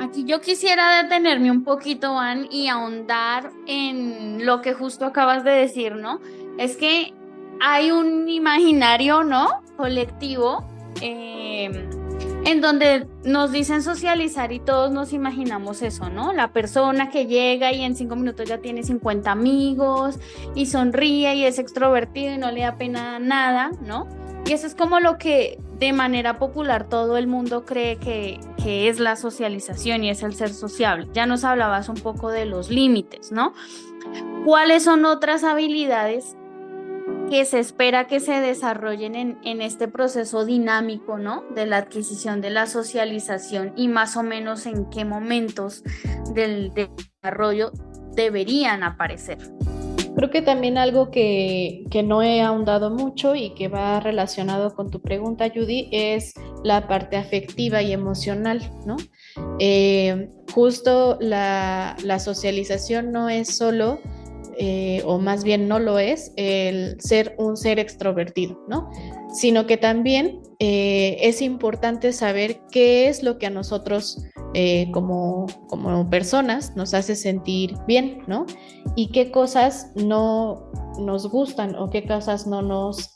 [SPEAKER 1] Aquí yo quisiera detenerme un poquito, Van, y ahondar en lo que justo acabas de decir, ¿no? Es que hay un imaginario, ¿no? Colectivo, en donde nos dicen socializar y todos nos imaginamos eso, ¿no? La persona que llega y en 5 minutos ya tiene 50 amigos y sonríe y es extrovertido y no le da pena nada, ¿no? Y eso es como lo que de manera popular todo el mundo cree que es la socialización y es el ser sociable. Ya nos hablabas un poco de los límites, ¿no? ¿Cuáles son otras habilidades que se espera que se desarrollen en este proceso dinámico, ¿no? De la adquisición de la socialización, y más o menos en qué momentos del desarrollo deberían aparecer?
[SPEAKER 6] Creo que también algo que no he ahondado mucho y que va relacionado con tu pregunta, Judy, es la parte afectiva y emocional, ¿no? Justo la socialización no es solo, o más bien no lo es, el ser un ser extrovertido, ¿no? Sino que también es importante saber qué es lo que a nosotros como personas nos hace sentir bien, ¿no? Y qué cosas no nos gustan o qué cosas no nos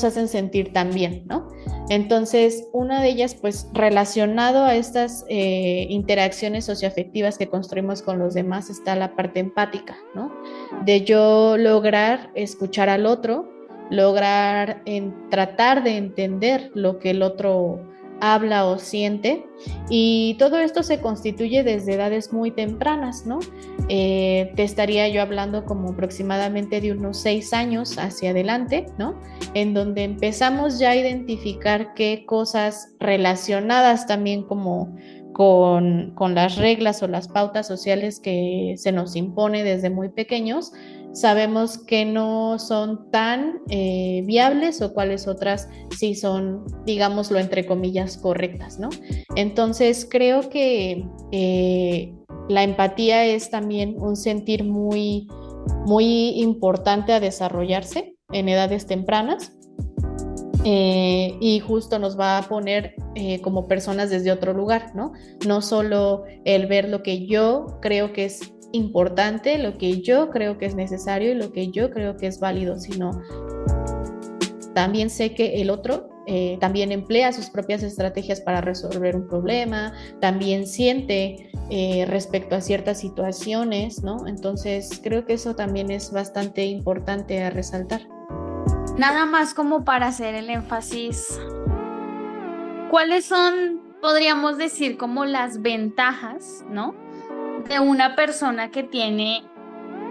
[SPEAKER 6] hacen sentir tan bien, ¿no? Entonces, una de ellas, pues, relacionado a estas interacciones socioafectivas que construimos con los demás, está la parte empática, ¿no? De yo lograr escuchar al otro, lograr tratar de entender lo que el otro habla o siente, y todo esto se constituye desde edades muy tempranas, ¿no? Te estaría yo hablando como aproximadamente de unos 6 años hacia adelante, ¿no? En donde empezamos ya a identificar qué cosas relacionadas también como con las reglas o las pautas sociales que se nos impone desde muy pequeños, sabemos que no son tan viables, o cuáles otras sí son, digámoslo entre comillas, correctas, ¿no? Entonces creo que la empatía es también un sentir muy, muy importante a desarrollarse en edades tempranas. y justo nos va a poner como personas desde otro lugar, ¿no? No solo el ver lo que yo creo que es importante, lo que yo creo que es necesario y lo que yo creo que es válido, sino también sé que el otro también emplea sus propias estrategias para resolver un problema, también siente respecto a ciertas situaciones, ¿no? Entonces creo que eso también es bastante importante a resaltar.
[SPEAKER 1] Nada más como para hacer el énfasis, ¿cuáles son, podríamos decir, como las ventajas, ¿no?, de una persona que tiene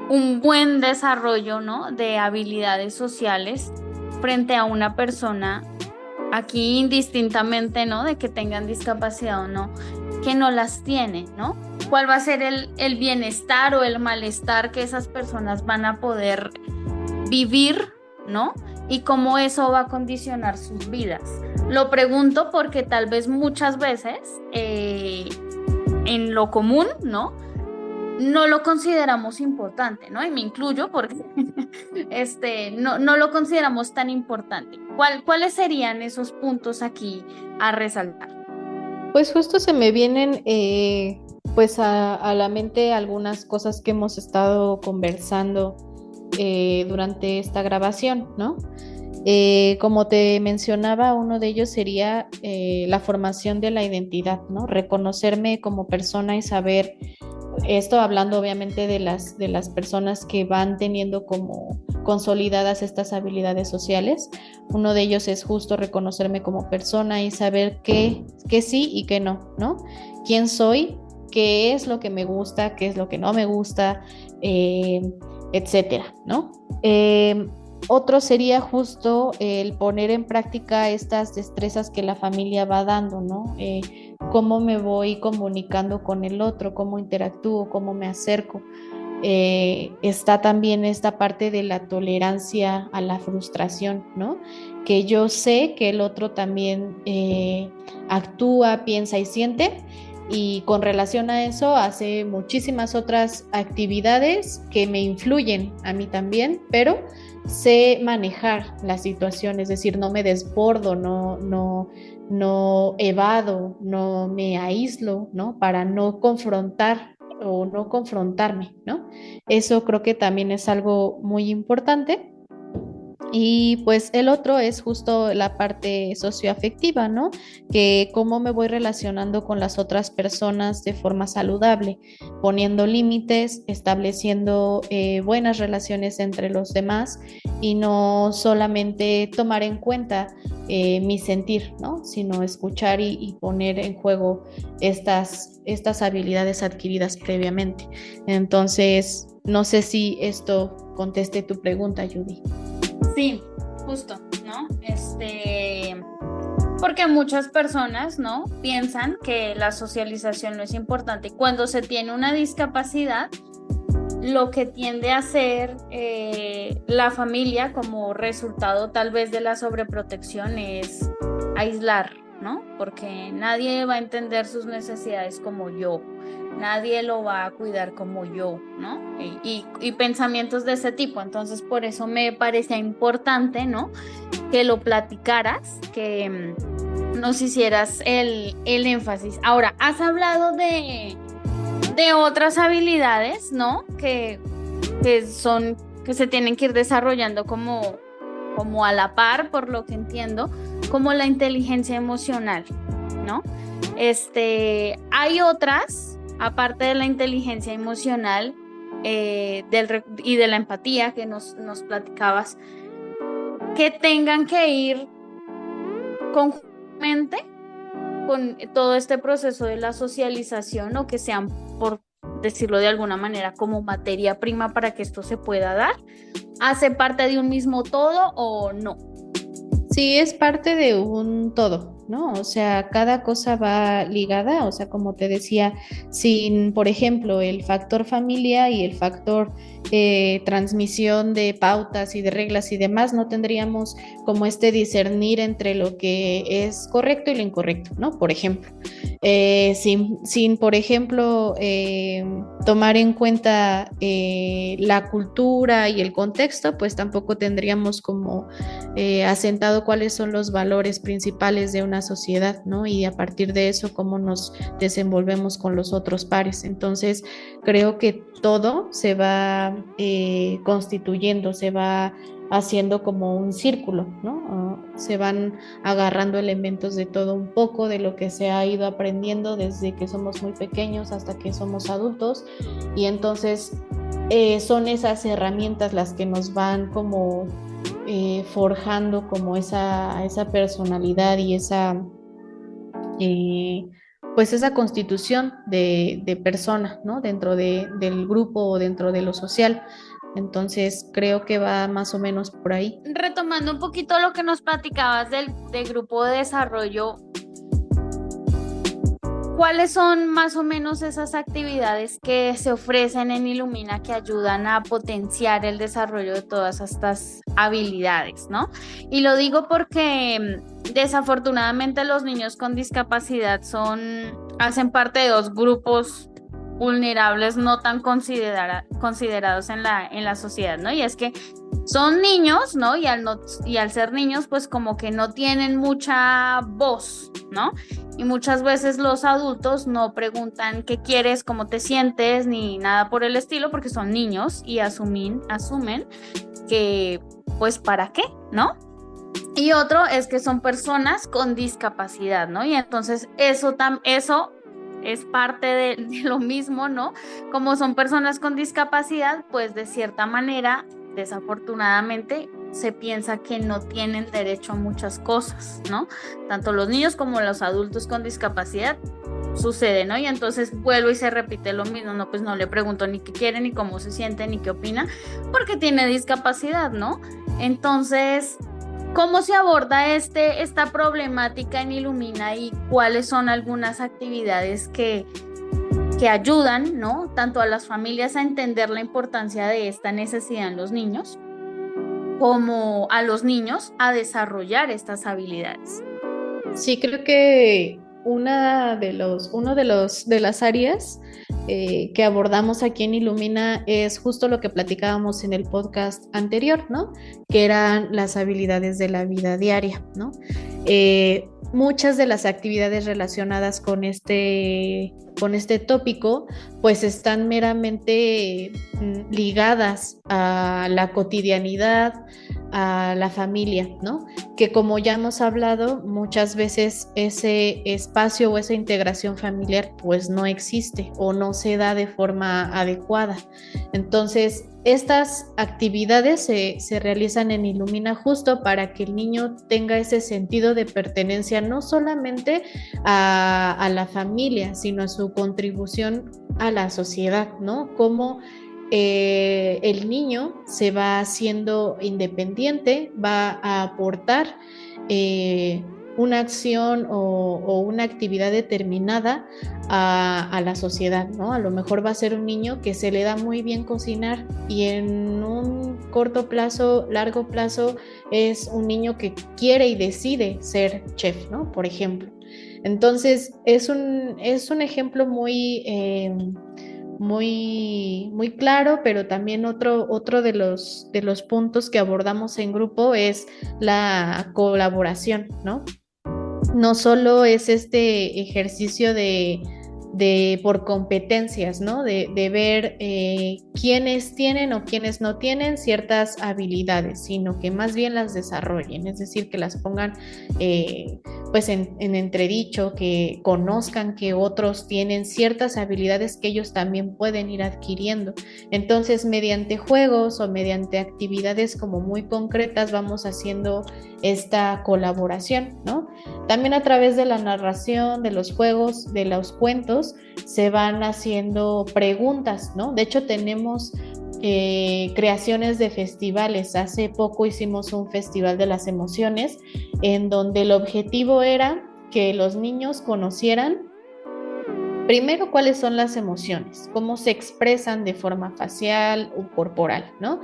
[SPEAKER 1] un buen desarrollo, ¿no?, de habilidades sociales frente a una persona, aquí indistintamente, ¿no?, de que tengan discapacidad o no, que no las tiene, ¿no? ¿Cuál va a ser el bienestar o el malestar que esas personas van a poder vivir, ¿no? Y cómo eso va a condicionar sus vidas. Lo pregunto porque tal vez muchas veces en lo común, ¿no?, no lo consideramos importante, ¿no? Y me incluyo porque no lo consideramos tan importante. ¿Cuáles serían esos puntos aquí a resaltar?
[SPEAKER 6] Pues justo se me vienen pues a la mente algunas cosas que hemos estado conversando durante esta grabación, ¿no? Como te mencionaba, uno de ellos sería la formación de la identidad, ¿no? Reconocerme como persona y saber, esto hablando obviamente de las personas que van teniendo como consolidadas estas habilidades sociales. Uno de ellos es justo reconocerme como persona y saber qué sí y qué no, ¿no? ¿Quién soy? ¿Qué es lo que me gusta? ¿Qué es lo que no me gusta? Etcétera, ¿no? Otro sería justo el poner en práctica estas destrezas que la familia va dando, ¿no? Cómo me voy comunicando con el otro, cómo interactúo, cómo me acerco. Está también esta parte de la tolerancia a la frustración, ¿no? Que yo sé que el otro también actúa, piensa y siente, y con relación a eso hace muchísimas otras actividades que me influyen a mí también, pero sé manejar la situación, es decir, no me desbordo, no evado, no me aíslo, ¿no? Para no confrontar o no confrontarme, ¿no? Eso creo que también es algo muy importante. Y pues el otro es justo la parte socioafectiva, ¿no? Que cómo me voy relacionando con las otras personas de forma saludable, poniendo límites, estableciendo buenas relaciones entre los demás y no solamente tomar en cuenta mi sentir, ¿no? Sino escuchar y poner en juego estas habilidades adquiridas previamente. Entonces, no sé si esto conteste tu pregunta, Judy.
[SPEAKER 1] Sí, justo, ¿no? Porque muchas personas, ¿no?, piensan que la socialización no es importante. Cuando se tiene una discapacidad, lo que tiende a hacer la familia como resultado tal vez de la sobreprotección es aislar, ¿no? Porque nadie va a entender sus necesidades como yo. Nadie lo va a cuidar como yo, ¿no? Y pensamientos de ese tipo. Entonces, por eso me parecía importante, ¿no?, que lo platicaras, que nos hicieras el énfasis. Ahora, has hablado de otras habilidades, ¿no?, que se tienen que ir desarrollando como a la par, por lo que entiendo, como la inteligencia emocional, ¿no? Hay otras, aparte de la inteligencia emocional y de la empatía que nos platicabas, que tengan que ir conjuntamente con todo este proceso de la socialización, o que sean, por decirlo de alguna manera, como materia prima para que esto se pueda dar. ¿Hace parte de un mismo todo o no?
[SPEAKER 6] Sí, es parte de un todo. ¿no? O sea, cada cosa va ligada, o sea, como te decía, sin, por ejemplo, el factor familia y el factor transmisión de pautas y de reglas y demás, no tendríamos como este discernir entre lo que es correcto y lo incorrecto, ¿no? Por ejemplo, sin, por ejemplo, tomar en cuenta la cultura y el contexto, pues tampoco tendríamos como asentado cuáles son los valores principales de una sociedad, ¿no? Y a partir de eso, cómo nos desenvolvemos con los otros pares. Entonces, creo que todo se va constituyendo, se va haciendo como un círculo, ¿no? Se van agarrando elementos de todo un poco, de lo que se ha ido aprendiendo desde que somos muy pequeños hasta que somos adultos, y entonces son esas herramientas las que nos van como forjando como esa personalidad y esa pues esa constitución de persona, ¿no? Dentro del grupo o dentro de lo social. Entonces creo que va más o menos por ahí.
[SPEAKER 1] Retomando un poquito lo que nos platicabas del grupo de desarrollo, ¿cuáles son más o menos esas actividades que se ofrecen en Ilumina que ayudan a potenciar el desarrollo de todas estas habilidades, ¿no? Y lo digo porque desafortunadamente los niños con discapacidad hacen parte de dos grupos vulnerables no tan considerados en la sociedad, ¿no? Y es que son niños, ¿no? Y al ser niños, pues como que no tienen mucha voz, ¿no? Y muchas veces los adultos no preguntan qué quieres, cómo te sientes, ni nada por el estilo, porque son niños y asumen que, pues, ¿para qué? ¿No? Y otro es que son personas con discapacidad, ¿no? Y entonces eso es parte de lo mismo, ¿no? Como son personas con discapacidad, pues de cierta manera, desafortunadamente, se piensa que no tienen derecho a muchas cosas, ¿no? Tanto los niños como los adultos con discapacidad sucede, ¿no? Y entonces vuelvo y se repite lo mismo, ¿no? Pues no le pregunto ni qué quiere, ni cómo se siente, ni qué opina, porque tiene discapacidad, ¿no? Entonces, ¿cómo se aborda esta problemática en Ilumina y cuáles son algunas actividades que ayudan, ¿no? Tanto a las familias a entender la importancia de esta necesidad en los niños, como a los niños a desarrollar estas habilidades?
[SPEAKER 6] Sí, creo que una de las áreas que abordamos aquí en Ilumina es justo lo que platicábamos en el podcast anterior, ¿no? Que eran las habilidades de la vida diaria, ¿no? Muchas de las actividades relacionadas con este tópico pues están meramente ligadas a la cotidianidad, a la familia, ¿no? Que como ya hemos hablado, muchas veces ese espacio o esa integración familiar pues no existe o no se da de forma adecuada. Entonces, estas actividades se realizan en Ilumina justo para que el niño tenga ese sentido de pertenencia no solamente a la familia, sino a su contribución a la sociedad, ¿no? Como el niño se va haciendo independiente, va a aportar una acción o una actividad determinada a la sociedad, ¿no? A lo mejor va a ser un niño que se le da muy bien cocinar y en un corto plazo, largo plazo, es un niño que quiere y decide ser chef, ¿no? Por ejemplo. Entonces, es un ejemplo muy claro, pero también otro de los puntos que abordamos en grupo es la colaboración, ¿no? No solo es este ejercicio de por competencias, ¿no? De ver quiénes tienen o quiénes no tienen ciertas habilidades, sino que más bien las desarrollen, es decir, que las pongan pues en entredicho, que conozcan que otros tienen ciertas habilidades que ellos también pueden ir adquiriendo. Entonces, mediante juegos o mediante actividades como muy concretas vamos haciendo esta colaboración, ¿no? También a través de la narración, de los juegos, de los cuentos, se van haciendo preguntas, ¿no? De hecho, tenemos creaciones de festivales. Hace poco hicimos un festival de las emociones en donde el objetivo era que los niños conocieran primero cuáles son las emociones, cómo se expresan de forma facial o corporal, ¿no?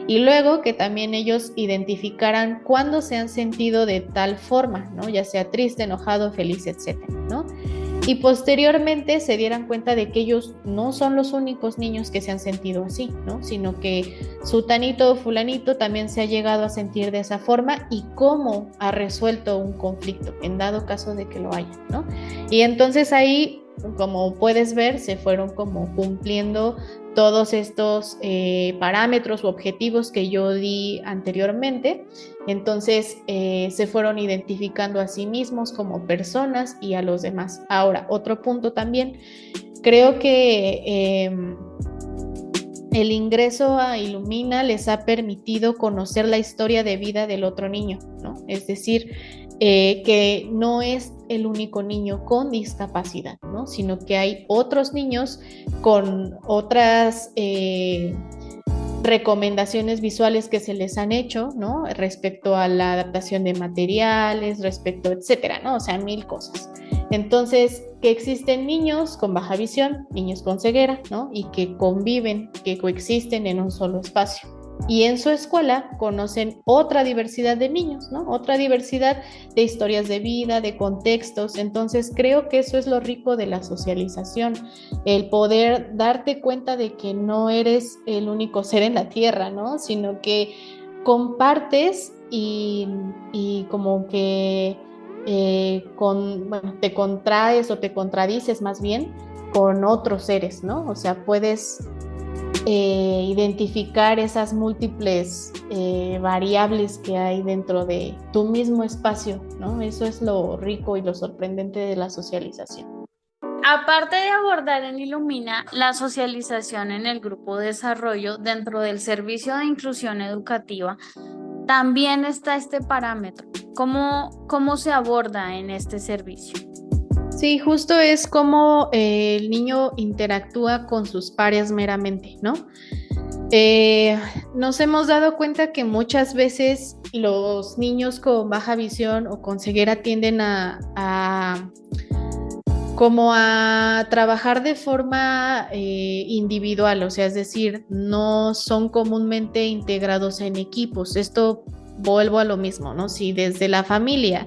[SPEAKER 6] Y luego que también ellos identificaran cuándo se han sentido de tal forma, ¿no? Ya sea triste, enojado, feliz, etcétera, ¿no? Y posteriormente se dieran cuenta de que ellos no son los únicos niños que se han sentido así, ¿no? Sino que sutanito o fulanito también se ha llegado a sentir de esa forma y cómo ha resuelto un conflicto, en dado caso de que lo haya, ¿no? Y entonces ahí, como puedes ver, se fueron como cumpliendo todos estos parámetros u objetivos que yo di anteriormente. Entonces se fueron identificando a sí mismos como personas y a los demás. Ahora, otro punto también, creo que el ingreso a Ilumina les ha permitido conocer la historia de vida del otro niño, ¿no? Es decir, que no es el único niño con discapacidad, ¿no? Sino que hay otros niños con otras recomendaciones visuales que se les han hecho, ¿no? Respecto a la adaptación de materiales, respecto, etcétera, ¿no? O sea, 1000 cosas. Entonces, que existen niños con baja visión, niños con ceguera, ¿no? Y que conviven, que coexisten en un solo espacio. Y en su escuela conocen otra diversidad de niños, ¿no? Otra diversidad de historias de vida, de contextos. Entonces creo que eso es lo rico de la socialización, el poder darte cuenta de que no eres el único ser en la tierra, ¿no? Sino que compartes y como que te contraes o te contradices más bien con otros seres, ¿no? O sea, puedes identificar esas múltiples variables que hay dentro de tu mismo espacio, ¿no? Eso es lo rico y lo sorprendente de la socialización.
[SPEAKER 1] Aparte de abordar en Ilumina la socialización en el grupo de desarrollo dentro del servicio de inclusión educativa, también está este parámetro. ¿Cómo se aborda en este servicio?
[SPEAKER 6] Sí, justo es como el niño interactúa con sus pares meramente, ¿no? Nos hemos dado cuenta que muchas veces los niños con baja visión o con ceguera tienden a trabajar de forma individual, o sea, es decir, no son comúnmente integrados en equipos. Esto vuelvo a lo mismo, ¿no? Si desde la familia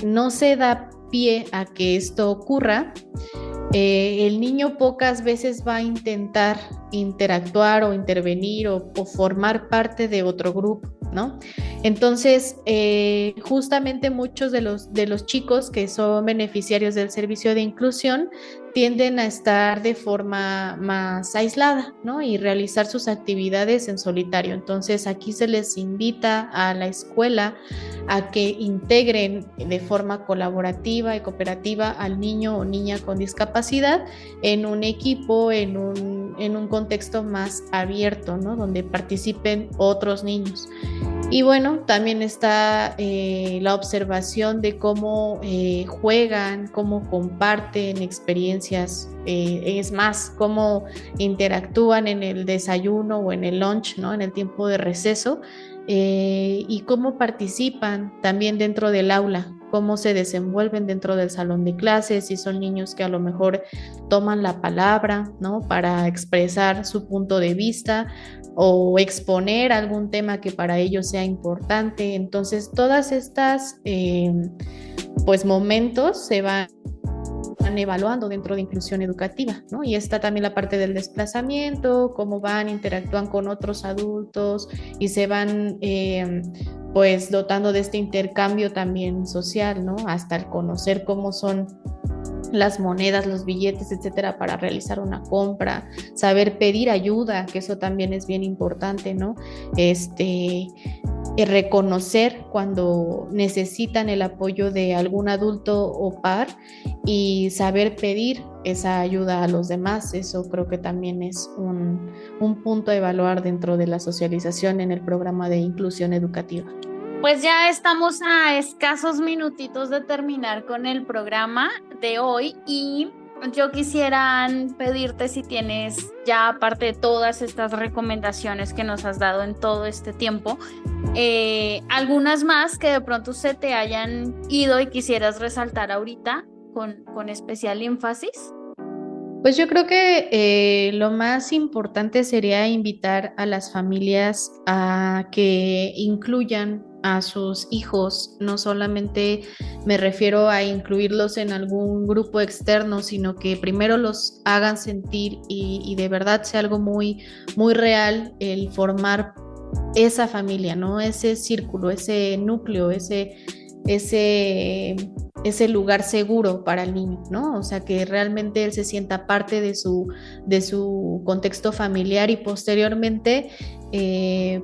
[SPEAKER 6] no se da pie a que esto ocurra, el niño pocas veces va a intentar interactuar o intervenir o formar parte de otro grupo, ¿no? Entonces, justamente muchos de los chicos que son beneficiarios del servicio de inclusión tienden a estar de forma más aislada, ¿no? Y realizar sus actividades en solitario. Entonces, aquí se les invita a la escuela a que integren de forma colaborativa y cooperativa al niño o niña con discapacidad en un equipo, en un contexto más abierto, ¿no? Donde participen otros niños. Y bueno, también está la observación de cómo juegan, cómo comparten experiencias, es más, cómo interactúan en el desayuno o en el lunch, ¿no? En el tiempo de receso, y cómo participan también dentro del aula, cómo se desenvuelven dentro del salón de clases, si son niños que a lo mejor toman la palabra, ¿no? Para expresar su punto de vista o exponer algún tema que para ellos sea importante. Entonces, todas estas pues momentos se van evaluando dentro de inclusión educativa, ¿no? Y está también la parte del desplazamiento, cómo interactúan con otros adultos y se van pues dotando de este intercambio también social, ¿no? Hasta el conocer cómo son las monedas, los billetes, etcétera, para realizar una compra, saber pedir ayuda, que eso también es bien importante, ¿no? Reconocer cuando necesitan el apoyo de algún adulto o par y saber pedir esa ayuda a los demás. Eso creo que también es un punto a evaluar dentro de la socialización en el programa de inclusión educativa.
[SPEAKER 1] Pues ya estamos a escasos minutitos de terminar con el programa de hoy y yo quisiera pedirte si tienes ya, aparte de todas estas recomendaciones que nos has dado en todo este tiempo, algunas más que de pronto se te hayan ido y quisieras resaltar ahorita con especial énfasis.
[SPEAKER 6] Pues yo creo que lo más importante sería invitar a las familias a que incluyan a sus hijos. No solamente me refiero a incluirlos en algún grupo externo, sino que primero los hagan sentir y de verdad sea algo muy, muy real el formar esa familia, ¿no? Ese círculo, ese núcleo, ese lugar seguro para el niño, ¿no? O sea, que realmente él se sienta parte de su contexto familiar y posteriormente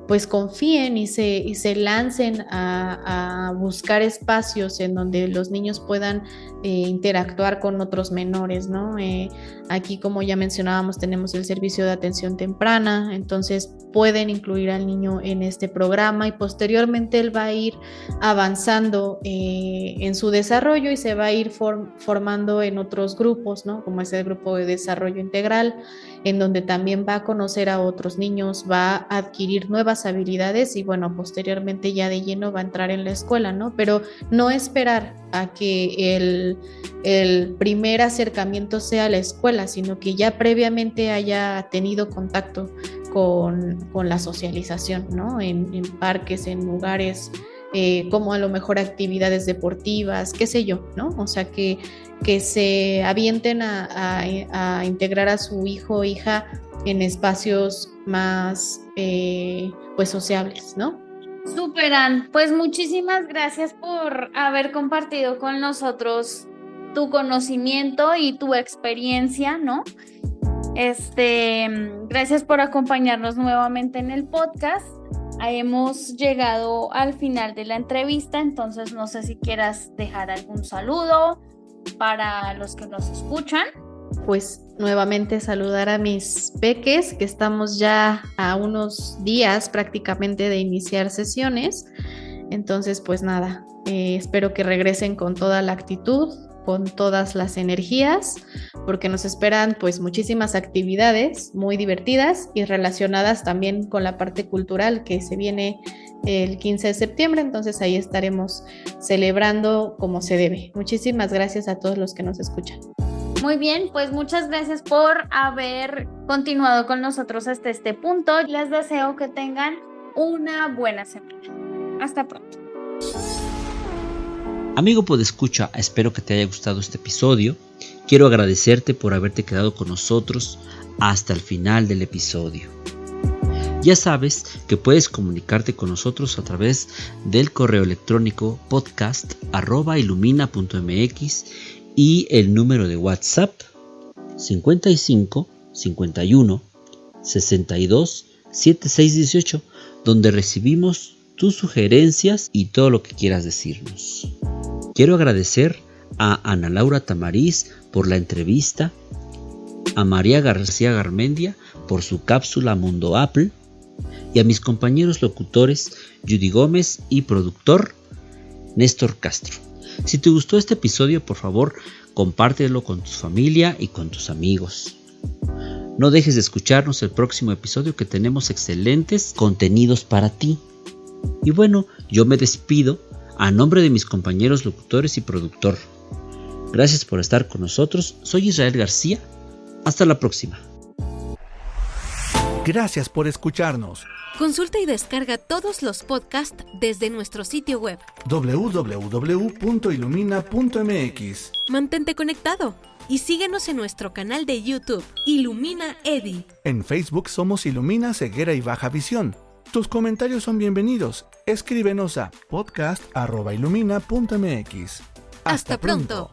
[SPEAKER 6] pues confíen y se lancen a buscar espacios en donde los niños puedan interactuar con otros menores, ¿no? Aquí, como ya mencionábamos, tenemos el servicio de atención temprana, entonces pueden incluir al niño en este programa y posteriormente él va a ir avanzando en su desarrollo y se va a ir formando en otros grupos, ¿no? Como es el grupo de desarrollo integral, en donde también va a conocer a otros niños, va a adquirir nuevas habilidades y bueno, posteriormente ya de lleno va a entrar en la escuela, ¿no? Pero no esperar a que el primer acercamiento sea la escuela, sino que ya previamente haya tenido contacto con la socialización, ¿no? En parques, en lugares como a lo mejor actividades deportivas, qué sé yo, ¿no? O sea, que se avienten a integrar a su hijo o hija en espacios más pues sociables, ¿no?
[SPEAKER 1] Súper, Ann. Pues muchísimas gracias por haber compartido con nosotros tu conocimiento y tu experiencia, ¿no? Gracias por acompañarnos nuevamente en el podcast. Hemos llegado al final de la entrevista, entonces no sé si quieras dejar algún saludo para los que nos escuchan.
[SPEAKER 6] Pues nuevamente saludar a mis peques, que estamos ya a unos días prácticamente de iniciar sesiones. Entonces, pues nada, espero que regresen con toda la actitud, con todas las energías, porque nos esperan pues muchísimas actividades muy divertidas y relacionadas también con la parte cultural que se viene el 15 de septiembre, entonces ahí estaremos celebrando como se debe. Muchísimas gracias a todos los que nos escuchan.
[SPEAKER 1] Muy bien, pues muchas gracias por haber continuado con nosotros hasta este punto. Les deseo que tengan una buena semana. Hasta pronto.
[SPEAKER 4] Amigo podescucha, espero que te haya gustado este episodio. Quiero agradecerte por haberte quedado con nosotros hasta el final del episodio. Ya sabes que puedes comunicarte con nosotros a través del correo electrónico podcast@ilumina.mx y el número de WhatsApp 55 51 62 76 18, donde recibimos tus sugerencias y todo lo que quieras decirnos. Quiero agradecer a Ana Laura Tamariz por la entrevista, a María García Garmendia por su cápsula Mundo Apple y a mis compañeros locutores Judy Gómez y productor Néstor Castro. Si te gustó este episodio, por favor, compártelo con tu familia y con tus amigos. No dejes de escucharnos el próximo episodio, que tenemos excelentes contenidos para ti. Y bueno, yo me despido a nombre de mis compañeros locutores y productor. Gracias por estar con nosotros. Soy Israel García. Hasta la próxima.
[SPEAKER 3] Gracias por escucharnos.
[SPEAKER 2] Consulta y descarga todos los podcasts desde nuestro sitio web
[SPEAKER 3] www.ilumina.mx.
[SPEAKER 2] Mantente conectado y síguenos en nuestro canal de YouTube, Ilumina Edi.
[SPEAKER 3] En Facebook somos Ilumina Ceguera y Baja Visión. Tus comentarios son bienvenidos. Escríbenos a podcast@ilumina.mx.
[SPEAKER 2] Hasta pronto.